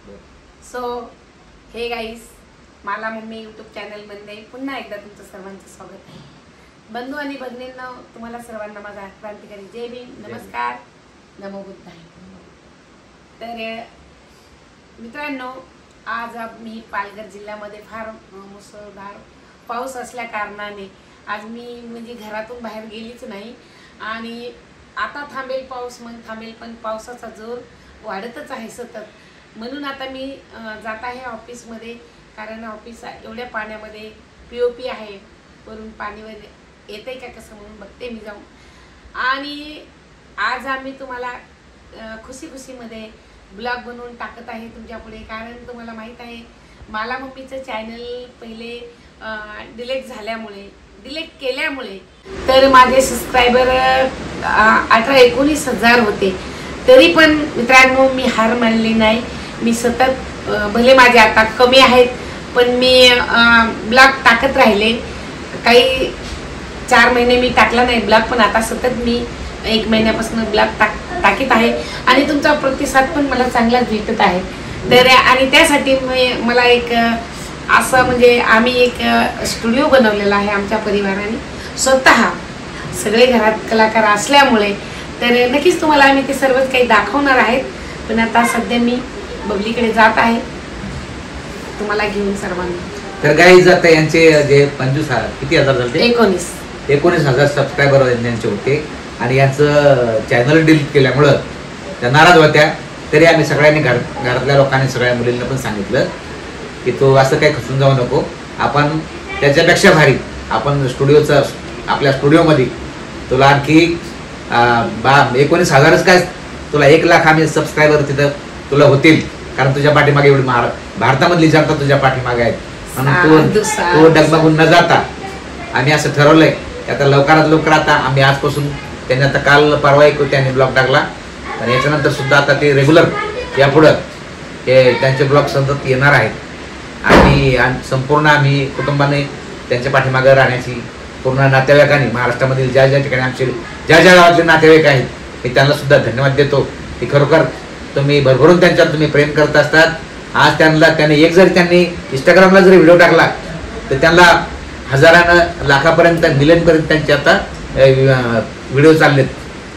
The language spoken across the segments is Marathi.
सो हे गाईस, मला मम्मी यूट्यूब चॅनलमध्ये पुन्हा एकदा तुमचं सर्वांचं स्वागत आहे. बंधू आणि भगिनींना, तुम्हाला सर्वांना माझा क्रांतिकारी जय भीम, नमस्कार, नमो बुद्धाय. तर मित्रांनो, आज मी पालघर जिल्ह्यामध्ये फार मुसळधार पाऊस असल्या कारणाने आज मी म्हणजे घरातून बाहेर गेलीच नाही. आणि आता थांबेल पाऊस, मग थांबेल, पण पावसाचा जोर वाढतच आहे सतत. म्हणून आता मी जात आहे ऑफिसमध्ये, कारण ऑफिस एवढ्या पाण्यामध्ये POP आहे, वरून पाणीवर येतंय का कसं म्हणून बघते मी जाऊन. आणि आज आम्ही तुम्हाला खुशीमध्ये ब्लॉग बनवून टाकत आहे तुमच्या पुढे. कारण तुम्हाला माहीत आहे, मला मम्मीचं चॅनल पहिले डिलीट केल्यामुळे तर माझे सबस्क्रायबर 18-19 हजार होते. तरी पण मित्रांनो, मी हार मानली नाही. मी सतत, भले माझे आता कमी आहेत, पण मी ब्लॉग टाकत राहिले. काही 4 महिने मी टाकला नाही ब्लॉग, पण आता सतत मी 1 महिन्यापासून ब्लॉग टाकीत आहे. आणि तुमचा प्रतिसाद पण मला चांगलाच भेटत आहे. तर आणि त्यासाठी मला एक असं म्हणजे आम्ही एक स्टुडिओ बनवलेला आहे आमच्या परिवाराने स्वतः. सगळे घरात कलाकार असल्यामुळे तर नक्कीच तुम्हाला आम्ही ते सर्वच काही दाखवणार आहेत. पण आता सध्या मी बबलीकडे जात आहे तुम्हाला घेऊन सर्वांना. तर गाईज, आता यांचे जे 25 किती हजार झाले, 19,000 सबस्क्रायबर यांचे होते. आणि यांचं चॅनल डिलीट केल्यामुळं त्या नाराज होत्या. तरी आम्ही सगळ्यांनी घरातल्या लोकांनी, सगळ्या मुलींना पण सांगितलं की तू असं काही खचून जाऊ नको. आपण त्याच्यापेक्षा भारी आपण स्टुडिओचं, आपल्या स्टुडिओमध्ये तुला आणखी 19,000च काय, तुला 1 लाख आम्ही सबस्क्रायबर तिथं तुला होतील. कारण तुझ्या पाठीमागे एवढी भारतामधली जनता तुझ्या पाठीमागे आहेत. म्हणून तू डगमगून न जाता आम्ही असं ठरवलंय की आता लवकरात लवकर, आता आम्ही आजपासून, त्यांनी आता काल परवा एक त्यांनी ब्लॉग टाकला. आणि याच्यानंतर सुद्धा आता ते रेग्युलर यापुढं हे त्यांचे ब्लॉग सतत येणार आहेत. आणि संपूर्ण आम्ही कुटुंबाने त्यांच्या पाठीमागे राहण्याची, पूर्ण नातेवाईकांनी, महाराष्ट्रामधील ज्या ठिकाणी आमचे ज्या गावातले नातेवाईक आहेत, मी त्यांना सुद्धा धन्यवाद देतो की खरोखर तुम्ही भरभरून त्यांच्यावर तुम्ही प्रेम करत असतात. आज त्यांनी एक जरी त्यांनी इंस्टाग्रामला जरी व्हिडिओ टाकला तर त्यांना हजारानं, लाखापर्यंत, मिलियनपर्यंत त्यांचे आता व्हिडिओ चाललेत.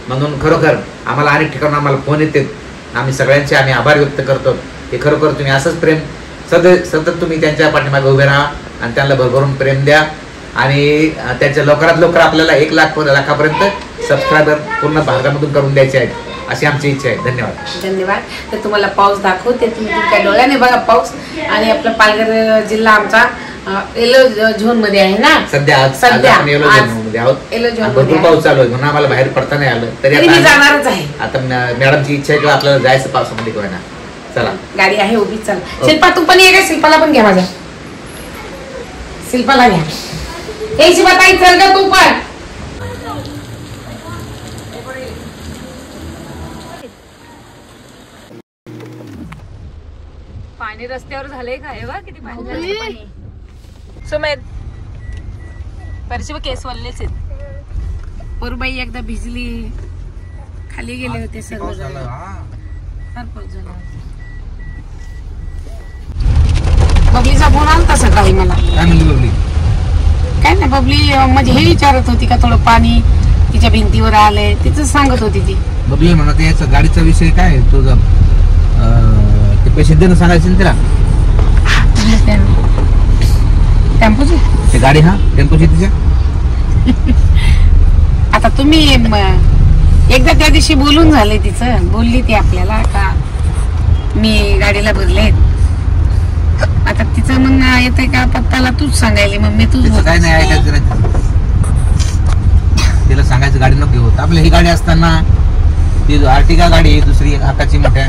म्हणून खरोखर आम्हाला अनेक ठिकाणून आम्हाला फोन येतात. आम्ही सगळ्यांचे आभार व्यक्त करतो की खरोखर तुम्ही असंच प्रेम सतत तुम्ही त्यांच्या पाठीमागे उभे राहा आणि त्यांना भरभरून प्रेम द्या. आणि त्यांच्या लवकरात लवकर आपल्याला 1 लाखापर्यंत सबस्क्रायबर पूर्ण भारतामधून करून द्यायचे आहेत, अशी आमची इच्छा आहे. धन्यवाद. तर तुम्हाला पाऊस दाखवते, तुम्ही तुमच्या डोळ्याने बघा पाऊस. आणि आपला पालघर जिल्हा आमचा येलो झोन मध्ये आहे ना सध्या येलो झोन मध्ये पाऊस चालू आहे. म्हणून आम्हाला बाहेर पडता नाही आलं. तरी मी जाणारच आहे. आता मॅडमची इच्छा आहे की आपल्याला जायचं पावसामध्ये कोणा. चला, गाडी आहे उभी. चला शिल्पा, तू पण ये का? शिल्पाला पण घ्या, माझ्या शिल्पाला घ्या. हे शिल्पा ताई, चल ग तू पण. पाणी रस्त्यावर झालंय का? हे बघ किती पाणी. सुमेध, परशी केस वल्लेच आहेत. पोरबाई एकदा भिजली, खाली गेले होते सर्व. फार पाऊस झाला. बबलीचा फोन आलता सकाळी मला. काय नाही, बबली म्हणजे हे विचारत होती का थोडं पाणी तिच्या भिंतीवर आलंय, तिचं सांगत होती ती. बबली म्हणत याचा गाडीचा विषय काय तुझा, ते पैसे देणं सांगायचं ना तिला. टेम्पोची ते गाडी, हा टेम्पोची तिच्या. आता तुम्ही एकदा त्या दिवशी बोलून झाले, तिचं बोलली ती आपल्याला का मी गाडीला भरले. आता तिचं म्हणणं येतंय का पत्ताला तूच सांगायली, मम्मी तूच. काय नाही ऐकायचं, तिला सांगायचं गाडी नको होत. आपली ही गाडी असताना ती आर्टिका गाडी, दुसरी हाताची मोठ्या,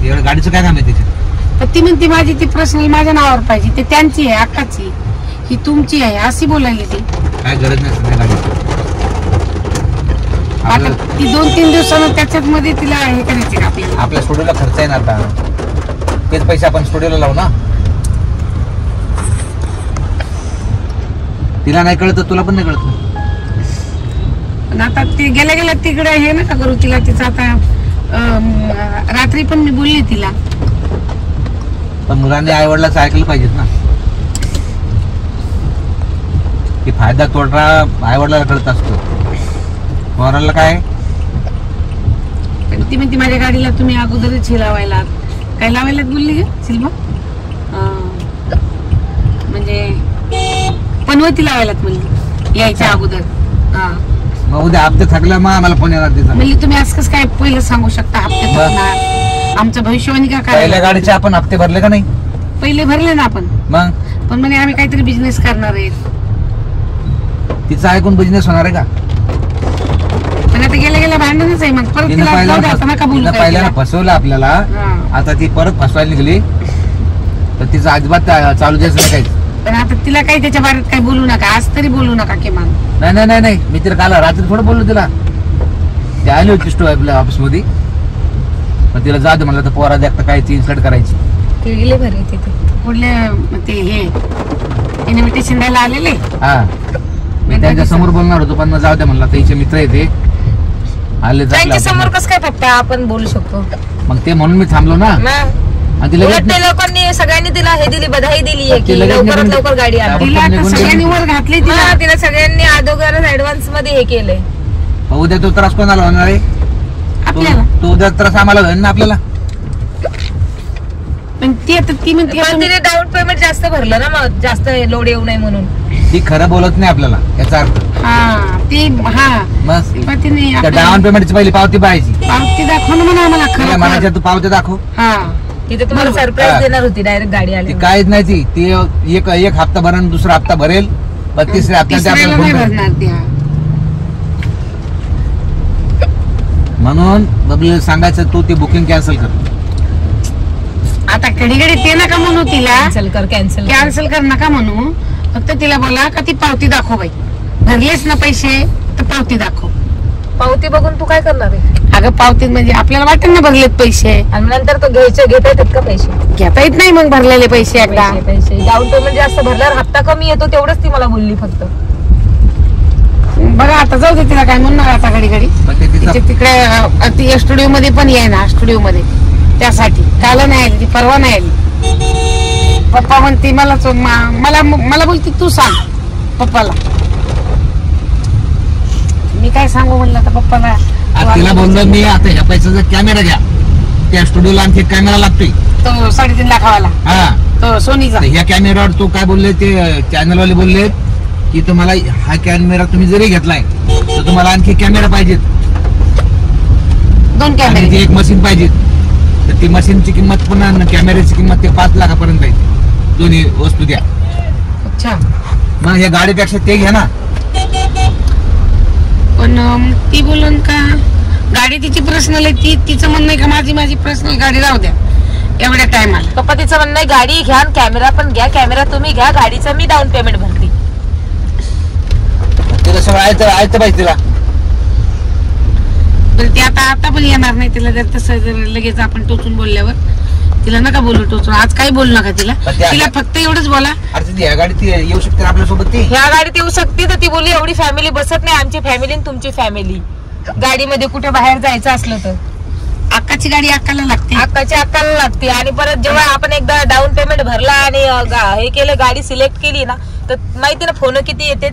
एवढं गाडीचं काय काम आहे तिथे. तर ती म्हणते माझी ती पर्सनल माझ्या नावावर पाहिजे, ते त्यांची आहे, अक्काची, ही तुमची आहे, अशी बोलायली ती. काय गरज नाही गाडी. आता ती 2-3 दिवसानं त्याच्यात मध्ये तिला हे करायचे का आपल्याला. आपल्या स्टुडिओला खर्च आहे ना, आता तेच पैसे आपण स्टुडिओला लावू ना. तिला नाही कळत, तुला पण नाही कळत. आता ते गेल्या तिकडे हे नका करू तिला. तिचं आता रात्री पण मी बोलले तिला. पण मुलांनी आई वडिलांचं ऐकलं पाहिजेत ना, की फायदा तोटा आई वडिलांना कळत असतो, पोराला काय. पण ती म्हणते माझ्या गाडीला तुम्ही अगोदरच हे लावायला, काय लावायला बोलली ग शिल्पा? म्हणजे पनवती लावायलात म्हणली यायच्या अगोदर. मग उद्या हप्ते थकला मग आम्हाला फोन येणार तिचा. म्हणजे तुम्ही असं कसं काय पहिलं सांगू शकता हप्ते भरणार? आमचं भविष्यवाणी का काय? पहिल्या गाडीचे आपण हप्ते भरले का नाही? पहिले भरले ना आपण. मग पण म्हणे आम्ही काहीतरी बिझनेस करणार आहे. तिचं ऐकून बिझनेस होणार आहे का? पण आता गेल्या गेल्या भांडणच आहे. मग परत तिला जाऊ द्या, आता नका बोलू. पहिल्याला फसवलं आपल्याला, आता ती परत फसवायला निघली तर तिचं अजिबात चालू द्यायचं नाही काही. पण आता तिला काही त्याच्या बारेत काही बोलू नका, आज तरी बोलू नका किमान. नाही नाही नाही नाही, मी तिला काल रात्री थोडं बोललो तिला. ती आली होती स्टो आपल्या ऑफिस मध्ये, पण तिला जाऊ दे म्हणलं तर पोरा देखता काय ती इन्सल्ट करायची. ते गेले भरे तिथे कुठले ते हे इन्व्हिटेशन द्यायला आलेले. हा, मी त्यांच्या समोर बोलणार होतो पण जाऊ दे म्हणलं, त्याचे मित्र येते आले. त्यांच्या समोर कसं काय फक्त आपण बोलू शकतो? मग ते म्हणून मी थांबलो ना. आणि तिला लोकांनी सगळ्यांनी तिला हे दिली, बधाई दिली आहे की लवकरात लवकर गाडी आली. तिला आता सगळ्यांनी वर घातली. तिला सगळ्यांनी अगोदरच ऍडव्हान्स मध्ये हे केलंय. उद्या तो त्रास कोणाला होणार आहे? आपल्याला. तो उद्या त्रास आम्हाला होईल ना आपल्याला. पण ती आता ती म्हणते तिने डाऊन पेमेंट जास्त भरलं ना, मग जास्त लोड येऊ नये म्हणून. ती खरं बोलत नाही आपल्याला याचा अर्थ. ती मग तिने डाऊन पेमेंटची पहिली पावती पाहायची. पावती दाखव ना म्हणा आम्हाला खरं. म्हणायच्या तू पावती दाखव. तिथे तुम्हाला सरप्राईज देणार होती डायरेक्ट गाडी आली. ती काहीच नाही. ती एक हप्ता भरेल, दुसरा हप्ता भरेल, तिसऱ्या हप्त्यात म्हणून बबलीला सांगायचं तू ती बुकिंग कॅन्सल कर. आता घडी घडी ते नका म्हणू तिला, कॅन्सल कर नका म्हणू. फक्त तिला बोला का ती पावती दाखव बाई, भरलेच ना पैसे तर पावती दाखव. पावती बघून तू काय करणार आहे? अगं पावतीत म्हणजे आपल्याला वाटेल ना भरलेत पैसे, आणि नंतर तो घेता येतात का पैसे? घेता येत नाही मग भरलेले पैसे. एकदा पैसे डाऊन पेमेंट जास्त भरल्यावर हप्ता कमी येतो, तेवढंच ती मला बोलली फक्त. बघा आता जाऊ दे, तिला काय म्हणणार आता घडी घडी. तिकडे ती स्टुडिओ मध्ये पण आहे ना, स्टुडिओ मध्ये त्यासाठी काल नाही आली ती, परवा नाही आली. पप्पा म्हणते मला बोलते तू सांग पप्पाला. मी काय सांगू म्हणलं आता पप्पाला. तिला बोललो मी आता ह्या पैशाचा कॅमेरा घ्या, त्या स्टुडिओला आणखी कॅमेरा लागतोय तो 3.5 लाखावाला. तो सोनीचा. ह्या कॅमेरावर तो काय बोलले, ते चॅनल वाले बोलले की तुम्हाला हा कॅमेरा तुम्ही जरी घेतलाय तर तुम्हाला आणखी कॅमेरा पाहिजेत, 2 कॅमेरे, एक मशीन पाहिजे. तर ती मशीनची किंमत पुन्हा कॅमेऱ्याची किंमत ते 5 लाखापर्यंत आहे. दोन्ही वस्तू द्या. अच्छा, मग ह्या गाडीपेक्षा ते घ्या ना. पण ती बोलून का गाडी तिची पर्सनल आहे, तिचं म्हणणं आहे का माझी पर्सनल गाडी राहू द्या एवढ्या टायमाला. पप्पा तिचं म्हणणं आहे गाडी घ्या, कॅमेरा पण घ्या. कॅमेरा तुम्ही घ्या, गाडीचं मी डाऊन पेमेंट भरते. तिला सगळं ऐकतं पाहिजे तिला. पण ती आता पण येणार नाही. तिला जर तसं लगेच आपण टोचून बोलल्यावर तिला नका बोलू टोचून. आज काही बोलू नका तिला. तिला फक्त एवढंच बोला, ह्या गाडीत येऊ शकते आपल्यासोबत. ती ह्या गाडीत येऊ शकते. तर ती बोलली एवढी फॅमिली बसत नाही, आमची फॅमिली आणि तुमची फॅमिली गाडीमध्ये कुठे बाहेर जायचं असलं तर. अक्काची गाडी अक्काला लागते, अक्काला लागते. आणि परत जेव्हा आपण एकदा डाऊन पेमेंट भरला आणि हे केलं, गाडी सिलेक्ट केली ना, तर माहिती ना फोन किती येते,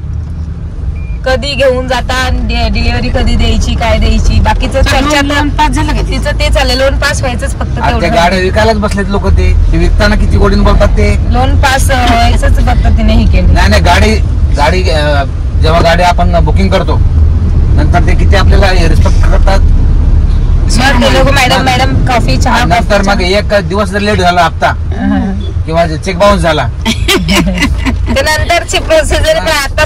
कधी घेऊन जाता, डिलिव्हरी कधी द्यायची, काय द्यायची, बाकीचं लोन पास झालं का तिचं ते चालेल. लोन पास व्हायचंच फक्त. गाड्या विकायलाच बसलेत लोक. ते विकताना किती गोडीन बोलतात. ते लोन पास व्हायचंच फक्त तिने हे केलं. नाही गाडी जेव्हा गाडी आपण बुकिंग करतो नंतर ते किती आपल्याला रिस्पेक्ट करतात. मॅडम कॉफी चहा. नंतर मग एक दिवस जर लेट झाला हप्ता किंवा चेक बाउन्स झाला ते नंतरची प्रोसिजर. आता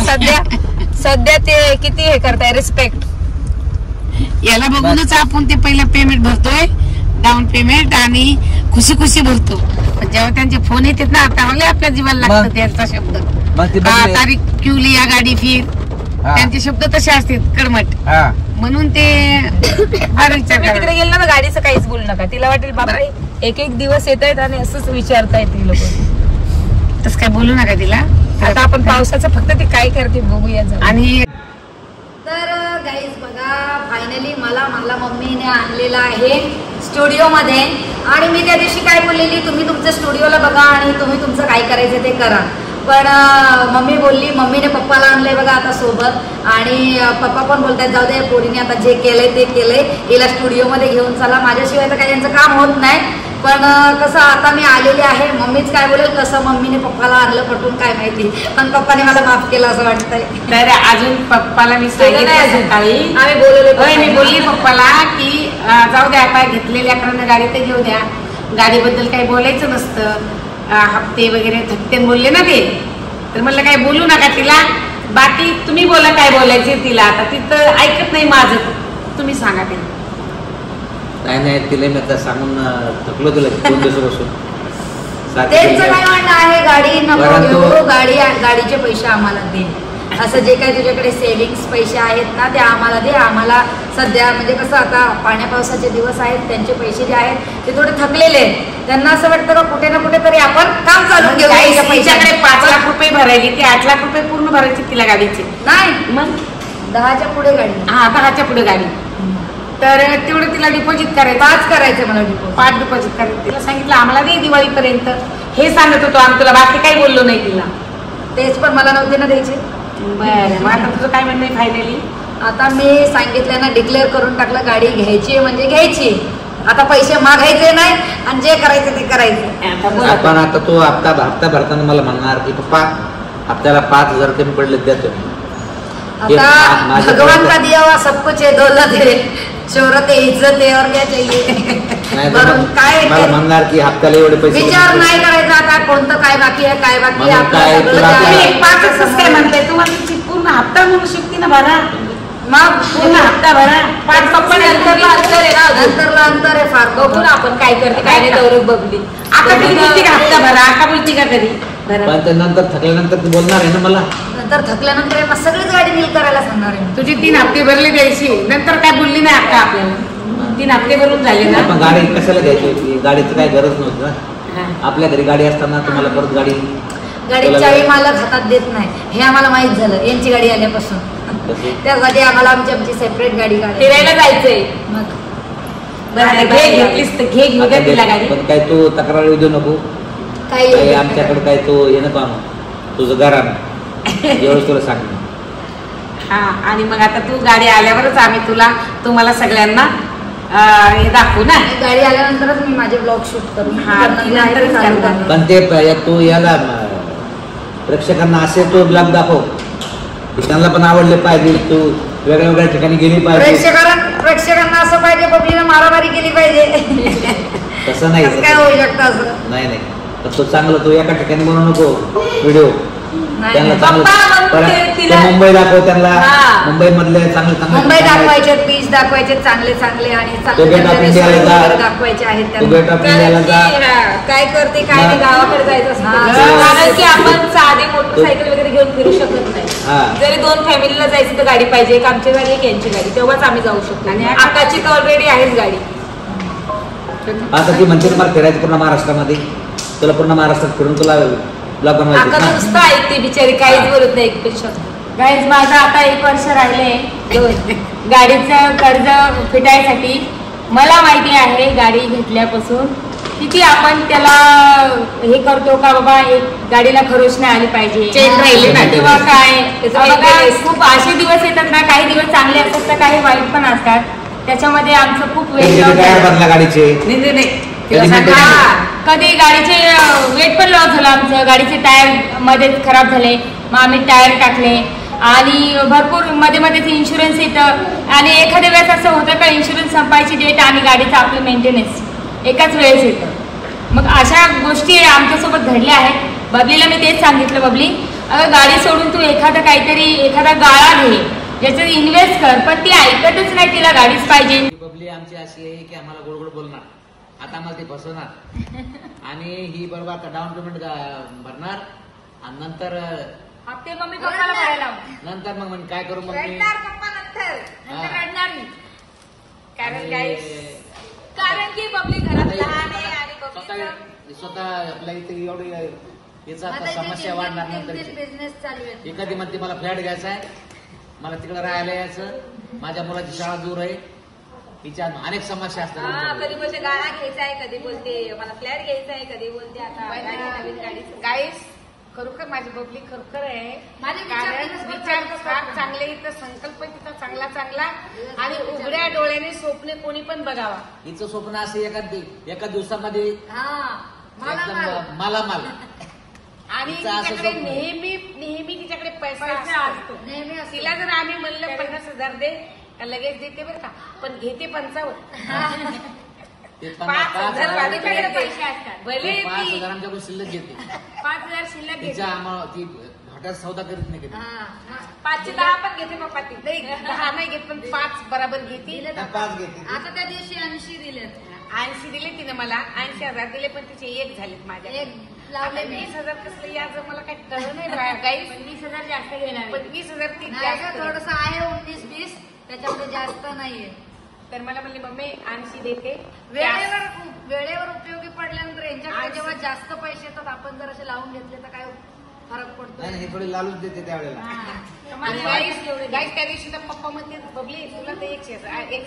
सध्या ते किती हे करताय रिस्पेक्ट. याला बघूनच आपण ते पहिलं पेमेंट भरतोय, डाऊन पेमेंट, आणि खुशी भरतो. पण जेव्हा त्यांचे फोन येतात ना, आता आपल्या जीवाला लागतं त्यांचा शब्द. तारीख क्यूली या गाडी फिर, त्यांचे शब्द तसे असतात कडमट. म्हणून ते तिकडे गेलं ना गाडीचं काहीच बोलू नका. तिला वाटेल बापरे एक दिवस येत आहेत आणि असंच विचारतायत ती लोक. तसं काय बोलू नका तिला. आता आपण पावसाचं फक्त ते काय करते बघूया. आणि तर गाईज बघा, भाई फायनली मला मम्मीने आणलेला आहे स्टुडिओमध्ये. आणि मी त्या दिवशी काय बोललेली, तुम्ही तुमच्या स्टुडिओला बघा आणि तुम्ही तुमचं काय करायचं ते करा. पण मम्मी बोलली, मम्मीने पप्पाला आणलंय बघा आता सोबत. आणि पप्पा पण बोलतात जाऊ दे, पोरीने आता जे केलंय ते केलंय, हिला स्टुडिओमध्ये घेऊन चला. माझ्याशिवाय तर काही यांचं काम होत नाही. पण कसं आता मी आलेले आहे, मम्मीच काय बोलेल कसं मम्मीने पप्पाला आणलं पटून काय माहिती. पण पप्पाने मला माफ केलं असं वाटतंय. तर अजून पप्पाला मी सांगितलं सकाळी, आम्ही बोलवलं, मी बोलली पप्पाला की जाऊ द्या आता घेतलेल्या अकरांना गाडी ते घेऊ द्या, गाडीबद्दल काही बोलायचं नसतं, हप्ते वगैरे थकते बोलले ना ते. तर म्हणलं काय बोलू नका तिला, बाकी तुम्ही बोला काय बोलायचे तिला. आता तिथं ऐकत नाही माझं, तुम्ही सांगा तिला. नाही तिला मी आता सांगून थकलो तुला 2 दिवसापासून. त्यांचं काय म्हणणं आहे, गाडी नको घेऊ, गाडीचे पैसे आम्हाला दे. असं जे काही तुझ्याकडे सेव्हिंग्स पैसे आहेत ना ते आम्हाला दे. आम्हाला सध्या म्हणजे कसं आता पाण्या पावसाचे दिवस आहेत, त्यांचे पैसे जे आहेत ते थोडे थकलेले आहेत. त्यांना असं वाटतं का कुठे ना कुठेतरी आपण काम चालू घेऊ. पैशाकडे 5 लाख रुपये भरायचे, ते 8 लाख रुपये पूर्ण भरायचे तिला गाडीचे. नाही मग 10च्या पुढे गाडी. 10च्या पुढे गाडी. तर तेवढं तिला डिपॉझिट करायचं, 5 करायचं मला डिपॉझिट. 5 डिपॉझिट करायचं. तिला सांगितलं आम्हाला दे दिवाळीपर्यंत, हे सांगत होतो आम्ही तुला, बाकी काही बोललो नाही तिला. तेच पण मला नव्हते ना द्यायचे. बरं, मग आता तुझं काय म्हणणं आहे फायनली? आता मी सांगितलं ना, डिक्लेअर करून टाकलं गाडी घ्यायची म्हणजे घ्यायची. आता पैसे मागायचे नाही आणि जे करायचं ते करायचं. आपण आता तो हप्ता भरताना मला म्हणणार की पप्पा हप्त्याला 5,000 कमी पडले देतो. आता भगवान का दिया हुआ सब कुछ है, दौलत है, शोहरत है, इज्जत है, और क्या चाहिए. काय मला म्हणणार की हप्त्याला एवढे पैसे विचार नाही करायचा आता कोणतं काय बाकी आहे काय बाकी आहे. तुम्ही 5च काय म्हणताय, तुम्हाला पूर्ण हप्ता म्हणू शकते ना भरा, मग पूर्ण हप्ता भरा. 5 पप्पा नंतरला अंतर आहे ना, नंतरला अंतर आहे फार. बघू ना आपण काय करते काय नाही. दौरक बघली आता कधी बोलते का हप्ता भरा, आता बोलते का कधी भरा. पण नंतर थकल्यानंतर तू बोलणार आहे ना मला. नंतर थकल्यानंतर मग सगळीच गाडी नील करायला सांगणार आहे. तुझी 3 हप्ते भरले द्यायची, नंतर काय बोलली नाही आता आपल्याला. 3 हप्ते भरून झाले ना. आपण गाडी कशाला घ्यायची होती, गाडीची काय गरज नव्हती ना. आपल्या घरी गाडी असताना तुम्हाला परत गाडीची चावी मालक हातात देत नाही हे आम्हाला माहित झालं यांची गाडी आल्यापासून. त्यासाठी आम्हाला आमची सेपरेट गाडी फिरायला जायचंय. मग घेतलीस तर घे, घेऊ द्या तिला गाडी. पण काय तू तक्रार देऊ नको, काही आमच्याकडे काय तू ये नको आणू, तुझं घरान एवढंच तुला सांग. हा, आणि मग आता तू गाडी आल्यावरच आम्ही तुम्हाला सगळ्यांना हे दाखवू ना. गाडी आल्यानंतरच मी माझे ब्लॉग शूट करू. पण ते तू याला प्रेक्षकांना असे तो ब्लॉग दाखव, त्यांना पण आवडले पाहिजे, तू वेगळ्या वेगळ्या ठिकाणी गेली पाहिजे. प्रेक्षकांना असं पाहिजे बबलीनं मारामारी केली पाहिजे. तसं नाही, काय होऊ शकतं असं नाही. तर तो चांगलं तू एका ठिकाणी बनवू नको व्हिडिओ. त्यांना चांगलं मुंबई दाखव, त्यांना मुंबई मधले चांगले मुंबई दाखवायचे, बीच दाखवायचे चांगले चांगले आणि दाखवायचे आहेत. काय करते काय नाही गावाकडे जायचं असं कारण की आपण साधे मोटरसायकल वगैरे घेऊन फिरू शकत नाही. जरी 2 फॅमिलीला जायचं तर गाडी पाहिजे, एक आमची गाडी एक यांची गाडी, तेव्हाच आम्ही जाऊ शकतो. आणि आकाची तर ऑलरेडी आहेच गाडी. आता ती म्हणते मला फिरायचं पूर्ण महाराष्ट्रामध्ये, तुला पूर्ण महाराष्ट्रात फिरून तुला ब्लॉग बनवायचं. आका नुसतं ऐकते बिचारी, काहीच बोलत नाही एक पेक्षा. गाईज माझं आता 1 वर्ष राहिले गाडीचं कर्ज फिटायसाठी. मला माहिती आहे गाडी घेतल्यापासून किती आपण त्याला हे करतो का बाबा, एक गाडीला खरोश नाही आली पाहिजे किंवा काय. खूप असे दिवस येतात ना, काही दिवस चांगले असतात तर काही वाईट पण असतात. त्याच्यामध्ये आमचं खूप वेट गाडीचे कधी गाडीचे वेट पण लॉस झालं आमचं. गाडीचे टायर मध्ये खराब झाले, मग आम्ही टायर टाकले. आणि भरपूर मध्ये मध्ये इन्शुरन्स येतं. आणि एखाद्या वेळेस असं होतं का इन्शुरन्स संपायची डेट आणि गाडीचं आपलं मेंटेनन्स एकाच वेळेस येतं. मग अशा गोष्टी आमच्यासोबत घडल्या आहेत. बबलीला मी तेच सांगितलं, बबली अगं गाडी सोडून तू एखादा गाळा घे, ज्याच्यात इन्व्हेस्ट कर. पण ती ऐकतच नाही, तिला गाडीच पाहिजे. बबली आमची अशी आहे की आम्हाला गोड गोड बोलणार, आता आम्हाला ते फसवणार. आणि ही बरोबर आता डाऊन पेमेंट भरणार आणि नंतर हप्ते मम्मी पप्पाला भरायला नंतर मग काय करू मग कारण की बबली घरात लहान आहे आणि स्वतः आपल्या इथे एवढी याचा समस्या वाढणार. नंतर बिझनेस चालू आहे. एखादी म्हणते मला फ्लॅट घ्यायचा आहे, मला तिकडे राहायला यायचं, माझ्या मुलाची शाळा दूर आहे, तिच्या अनेक समस्या हा, असतात. कधी बोलते गाडा घ्यायचा आहे, कधी बोलते मला फ्लॅट घ्यायचा आहे, कधी बोलते आता गाडी, नवीन गाडी. गाईस खरोखर माझी बबली खरोखर आहे. माझे विचार कारण दिवसभर विचार चालत फार असतात. चांगले तर संकल्प तिचा चांगला चांगला आणि उघड्या डोळ्याने स्वप्ने कोणी पण बघावा. हिचं स्वप्न असं एका दिवसामध्ये हा मला एकदम मालामाल. आणि तिचं असं तिच्याकडे स्वप्न आहे. नेहमी तिच्याकडे पैसा पैसा असतो. असतो. नेहमी असतो. तिला जर आम्ही म्हणलं 50,000 दे का लगेच देते बरं का, पण घेते 55. ते 5,000 5,000 माझ्याकडे पैसे असतात. भले ती 5,000 आमच्याकडून शिल्लक घेते. 5,000 शिल्लक घेते. तिच्या आम्हाला ती हॉटेल सौदा करीत नाही कधी. हा. 510 पण घेते पप्पा ती. नाही 10 नाही घेत पण 5 बराबर घेते. दिले त्या तर 5 घेते. आता त्या दिवशी 80 दिले 80 दिले तिने मला, 80,000 दिले पण तिचे एक झालेत माझ्या. एक लावले मी. 20,000 कसलं याचं मला काही कळलं नाही गाईस. पण 20,000 जास्त घेणार पण 20,000 ती नाही जास्त का, आहे. थोडस आहे 19-20 त्याच्यामध्ये जास्त नाहीये. तर मला म्हणली मम्मी 80 देते. वेळेवर उपयोगी पडल्यानंतर यांच्याकडे आज- जेव्हा जास्त पैसे येतात आपण जर असे लावून घेतले तर काय फरक पडतो. नाही हे थोडी लालूच देते त्यावेळेला. आणि गाईस त्या दिवशी तर पप्पा म्हणते बबली तुला तर एक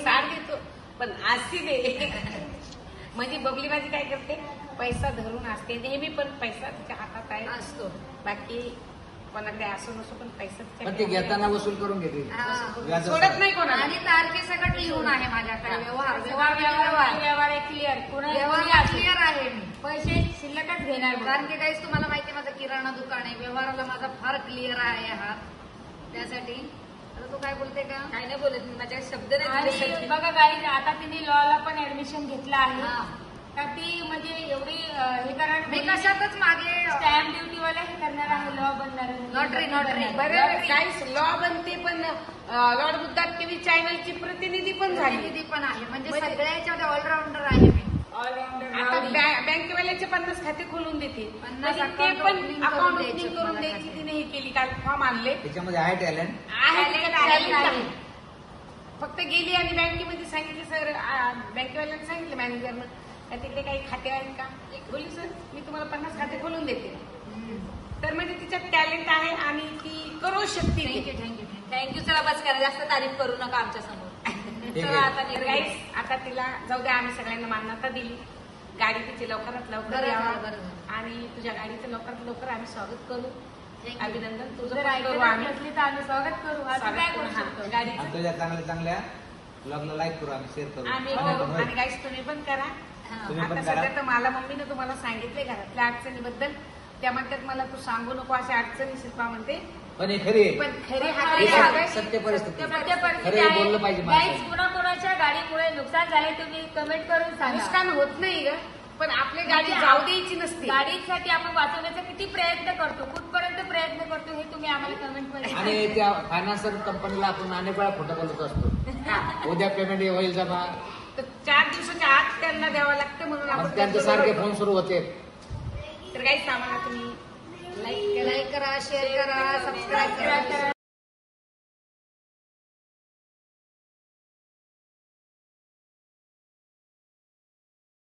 60 देतो पण 80 दे. म्हणजे बबली माझी काय करते, पैसा धरून असते नेहमी, पण पैसा तिच्या हातात आहे असतो. बाकी कोणाकडे असो नसो पण पैसा पण तिच्याकडे ते घेताना वसूल करून घेते. हा. व्याजासह. सोडत नाही कोणाला. आणि तारखेसकट लिहून आहे माझ्याकडे व्यवहार व्यवहार आहे क्लिअर. व्यवहार क्लिअर आहे मी. पैसे शिल्लकच घेणार मग. कारण की काहीच तुम्हाला माहिती आहे, माझं किराणा दुकान आहे, व्यवहाराला माझा फार क्लिअर आहे हा. त्यासाठी आता तू काय बोलते का? काय नाही बोलत मी, माझ्या शब्द नाही आणि तुझ्यासाठी. बघा गाईज आता तिने लॉला पण ऍडमिशन घेतलं आहे. हा. तर ती म्हणजे एवढी हे करणार मी कशातच मागे स्टॅम्प ड्युटी वाला हे करणार आहे, लॉ बनणार आहे. नोटरी. बरं गाईस लॉ बनते पण लॉर्ड बुद्धा टीव्ही चॅनलची प्रतिनिधी पण झाली. प्रतिनिधी पण आहे, म्हणजे म्हणजे- सगळ्याच्या ऑलराऊंडर आहे मी. ऑलराऊंडर आता बँकेवाल्याचे 50 खाते खोलून देते. 50 म्हणजे ते account पण opening करून अकाउंट द्यायचे ओपनिंग करून मला द्यायची खाते. तिने हे केली, काल फॉर्म आणले त्याच्यामध्ये आहे टॅलेंट. आहे Talent तिच्यात आहे. talent आहे. फक्त गेली आणि बँकेमध्ये सांगितले सर, बँकेवाल्याने सांगितलं मॅनेजरनं का तिकडे काही खाते आहेत का, बोलली सर मी तुम्हाला 50 खाते खोलून देते. तर म्हणजे तिच्यात टॅलेंट आहे आणि ती करू शकते. थँक्यू. थँक्यू. चला बस करा, जास्त तारीफ करू नका आमच्या समोर. ठीक चला आहे. आता तर निघू. गाईस आता तिला जाऊ द्या, आम्ही सगळ्यांना मान्यता दिली. गाडी तिची लवकरात लवकर बरं यावा झालं, बरं झालं. आणि तुझ्या गाडीचं लवकरात लवकर आम्ही स्वागत करू. Thank you. अभिनंदन तुझं जर पण करू ऐकायला आम्ही. नसली तर आम्ही स्वागत करू. असं स्वागत काय करू. करू हा, शकतो? गाडीचं आणि तुझ्या चांगल्या ब्लॉगला लाईक करू, आम्ही शेअर करू. आम्ही आणि करू. आपण आणि गाईस तुम्ही पण करा. तुम्ही पण आता करा. सध्या तर मला मम्मीने तुम्हाला सांगितले घरातल्या अडचणीबद्दल. त्या म्हणतात मला तू सांगू नको अशा अडचणी शिल्पा म्हणते, पण हे खरी आहे. पण खरी खरी हाताने आहे. सांगाय. सत्य परिस्थिती. सत्य परिस्थिती खरं आहे. बोललं पाहिजे गाईज माणसाने. कोणाकोणाच्या गाडीमुळे नुकसान झाले तुम्ही कमेंट करून सांगा. नुकसान होत नाही ग, पण आपली गाडी जाऊ द्यायची नसते. गाडीसाठी आपण वाचवण्याचा किती प्रयत्न करतो, कुठपर्यंत प्रयत्न करतो हे तुम्ही आम्हाला कमेंट मध्ये आणि त्या फायनान्सर कंपनीला आपण अनेक वेळा खोटं बोलत असतो. उद्या पेमेंट होईल जमा, तर 4 दिवसाच्या आत त्यांना द्यावं लागतं म्हणून मग आपण त्यांचे सारखे फोन सुरू होते. तर गाईस आम्हाला तुम्ही लाईक लाईक करा, शेअर करा, सबस्क्राईब करा.